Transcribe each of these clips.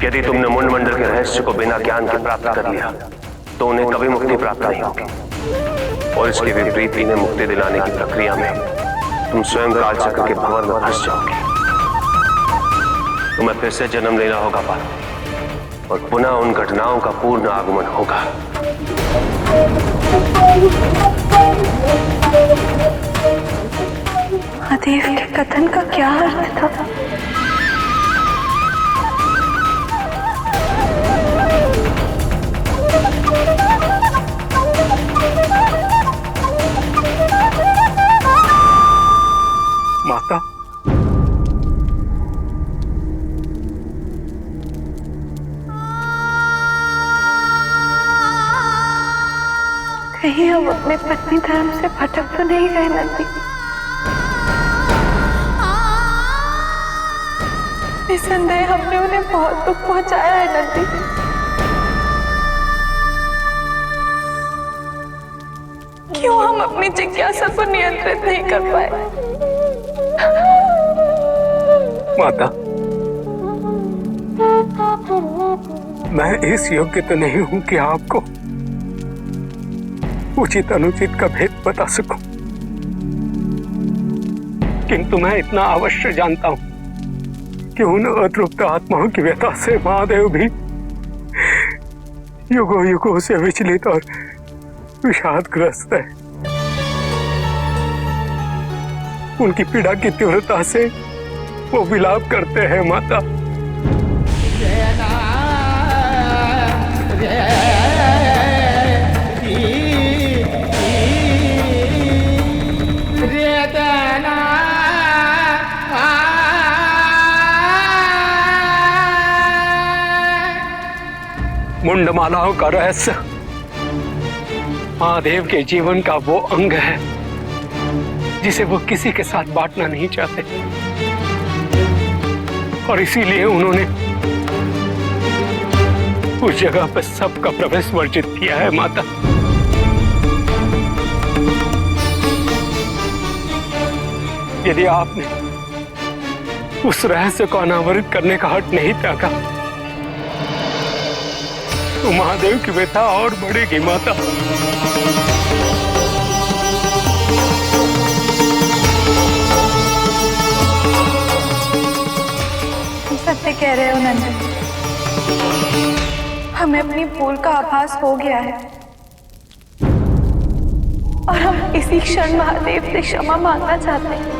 यदि तुमने मुंडमंडल के रहस्य को बिना ज्ञान के प्राप्त कर लिया तो उन्हें कभी मुक्ति प्राप्त नहीं होगी, और इसके विपरीत इन्हें मुक्ति दिलाने की प्रक्रिया में तुम स्वयं कालचक्र के भंवर में फंस जाओगे। तुम्हें फिर से जन्म लेना होगा पार्वती, और पुनः उन घटनाओं का पूर्ण आगमन होगा। महादेव के कथन का क्या अर्थ था? माता, कहीं हम अपने पत्नी धर्म से भटक तो नहीं गए नंदी? निसंदेह हमने उन्हें बहुत दुख पहुंचाया है नंदी। क्यों हम अपनी जिज्ञासा को नियंत्रित नहीं कर पाए? माता, मैं इस योग्य तो नहीं हूं कि आपको उचित अनुचित का भेद बता सकूं, किंतु मैं इतना अवश्य जानता हूं कि उन अतृप्त आत्माओं की व्यथा से महादेव भी युगों युगों से विचलित और विषादग्रस्त है। उनकी पीड़ा की तीव्रता से वो विलाप करते हैं माता। मुंडमालाओं का रहस्य महादेव के जीवन का वो अंग है जिसे वो किसी के साथ बांटना नहीं चाहते, और इसीलिए उन्होंने उस जगह पर सबका प्रवेश वर्जित किया है माता। यदि आपने उस रहस्य को अनावरित करने का हट नहीं त्यागा तो महादेव की व्यथा और बढ़ेगी माता। सत्य कह रहे हो नंदन, हमें अपनी भूल का आभास हो गया है और हम इसी क्षण महादेव से क्षमा मांगना चाहते हैं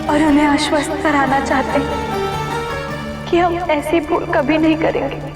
और उन्हें आश्वस्त कराना चाहते हैं कि हम ऐसी भूल कभी नहीं करेंगे।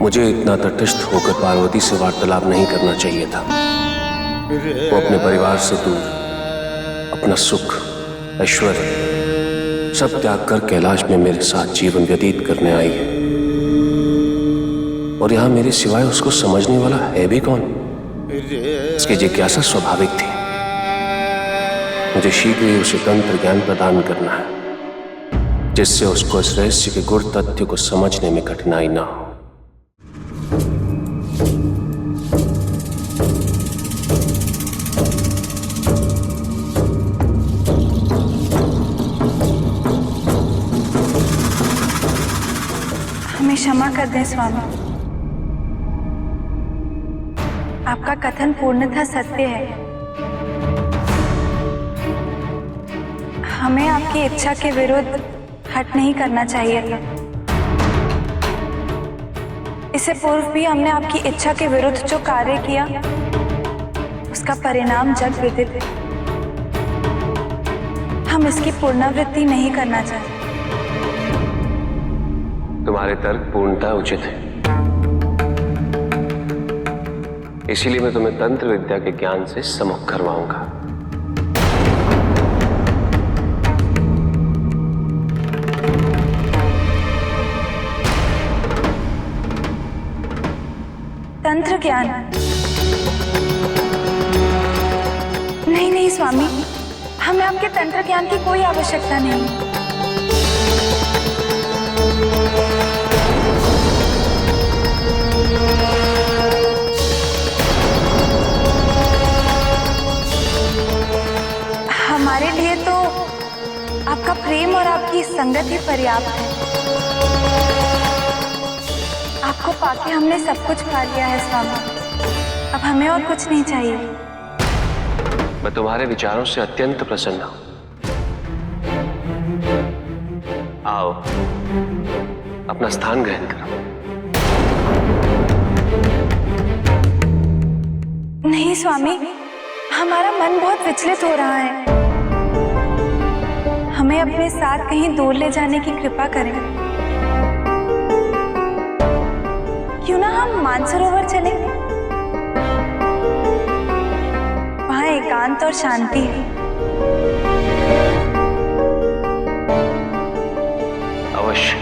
मुझे इतना तटस्थ होकर पार्वती से वार्तालाप नहीं करना चाहिए था। वो अपने परिवार से दूर अपना सुख, ऐश्वर्य सब त्याग कर कैलाश में मेरे साथ जीवन व्यतीत करने आई है, और यहाँ मेरे सिवाय उसको समझने वाला है भी कौन? इसकी जिज्ञासा स्वाभाविक थी। मुझे शीघ्र ही उसे तंत्र ज्ञान प्रदान करना है, जिससे उसको इस रहस्य के गुड़ तथ्य को समझने में कठिनाई ना हो। हमें क्षमा कर दें स्वामी, आपका कथन पूर्णतः सत्य है। हमें आपकी इच्छा के विरुद्ध हट नहीं करना चाहिए था। इससे पूर्व भी हमने आपकी इच्छा के विरुद्ध जो कार्य किया उसका परिणाम जग विदित है। हम इसकी पुनरावृत्ति नहीं करना चाहते। तुम्हारे तर्क पूर्णतः उचित है, इसीलिए मैं तुम्हें तंत्र विद्या के ज्ञान से सम्मुख करवाऊंगा। तंत्र ज्ञान। नहीं नहीं स्वामी, हमें आपके तंत्र ज्ञान की कोई आवश्यकता नहीं। हमारे लिए तो आपका प्रेम और आपकी संगत ही पर्याप्त है। आपको पाके हमने सब कुछ पा लिया है स्वामी, अब हमें और कुछ नहीं चाहिए। मैं तुम्हारे विचारों से अत्यंत प्रसन्न हूं। आओ, अपना स्थान ग्रहण करो। नहीं स्वामी, हमारा मन बहुत विचलित हो रहा है। हमें अपने साथ कहीं दूर ले जाने की कृपा करें। क्यों ना हम मानसरोवर चलें? वहां एकांत और शांति है। अवश्य।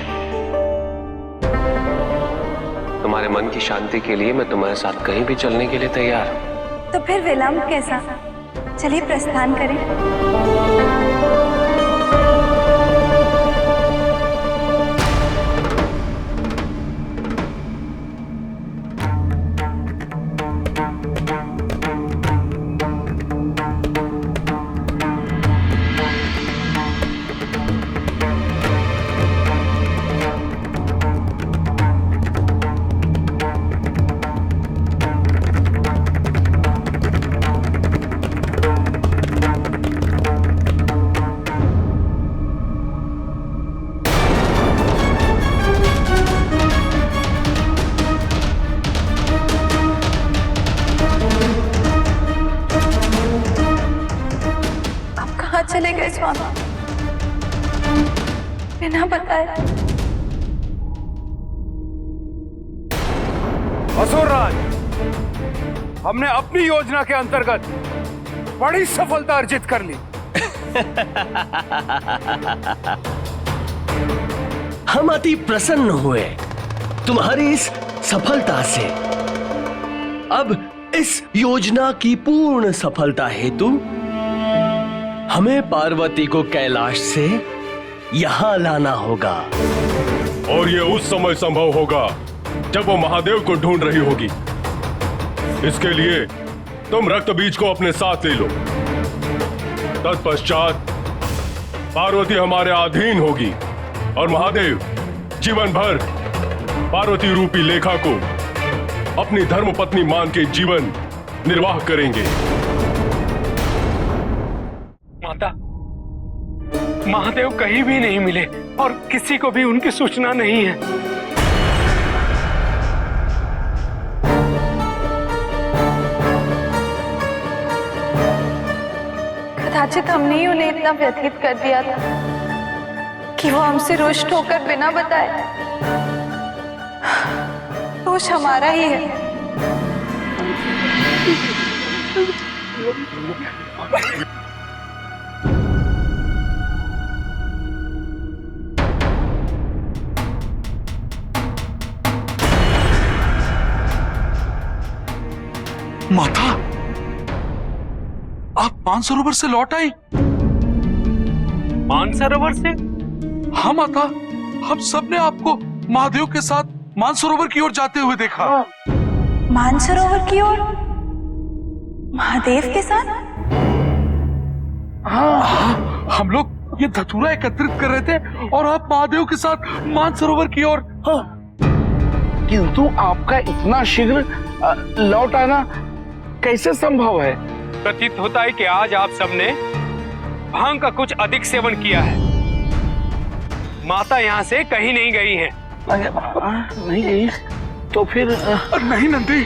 तुम्हारे मन की शांति के लिए मैं तुम्हारे साथ कहीं भी चलने के लिए तैयार हूं। तो फिर विलंब कैसा? चलिए प्रस्थान करें। चले गए स्वामी बिना बताए? असुरराज, हमने अपनी योजना के अंतर्गत बड़ी सफलता अर्जित कर ली। हम अति प्रसन्न हुए तुम्हारी इस सफलता से। अब इस योजना की पूर्ण सफलता हेतु हमें पार्वती को कैलाश से यहां लाना होगा। और ये उस समय संभव होगा जब वो महादेव को ढूंढ रही होगी। इसके लिए तुम रक्त बीज को अपने साथ ले लो। तत्पश्चात पार्वती हमारे अधीन होगी और महादेव जीवन भर पार्वती रूपी लेखा को अपनी धर्मपत्नी मान के जीवन निर्वाह करेंगे। माता, महादेव कहीं भी नहीं मिले और किसी को भी उनकी सूचना नहीं है। कदाचित हमने ही उन्हें इतना व्यथित कर दिया था कि वो हमसे रुष्ट होकर बिना बताए। दोष हमारा ही है। माता, आप मानसरोवर से लौट आई? मानसरोवर से? हाँ माता, हम सब ने आपको महादेव के साथ मानसरोवर की ओर जाते हुए देखा। मानसरोवर की ओर? महादेव के साथ? हाँ, हम लोग ये धतूरा एकत्रित कर रहे थे और आप महादेव के साथ मानसरोवर की ओर। हाँ। किंतु आपका इतना शीघ्र लौट आना कैसे संभव है? प्रतीत होता है कि आज आप सबने भांग का कुछ अधिक सेवन किया है। माता यहाँ से कहीं नहीं गई है। नहीं गई तो फिर? नहीं नंदी,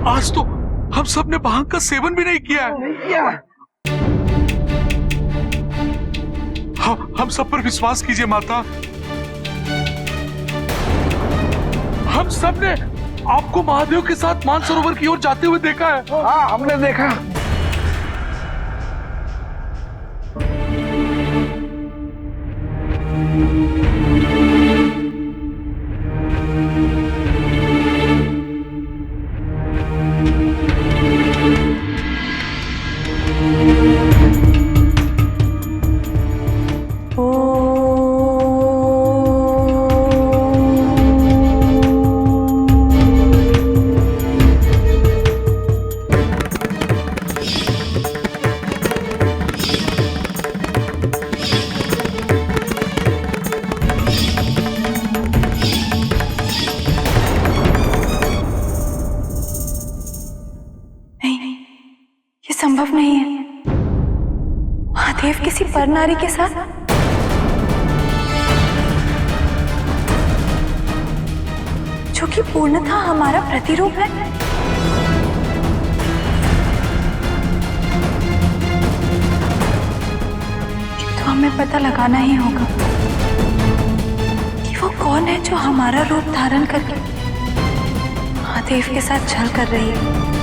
आज तो हम सब ने भांग का सेवन भी नहीं किया है। हम सब पर विश्वास कीजिए माता। हम सब ने आपको महादेव के साथ मानसरोवर की ओर जाते हुए देखा है। हाँ, हमने देखा। संभव नहीं है। महादेव किसी पर नारी के साथ? जो कि पूर्णतः हमारा प्रतिरूप है। किंतु हमें पता लगाना ही होगा कि वो कौन है जो हमारा रूप धारण करके महादेव के साथ छल कर रही है।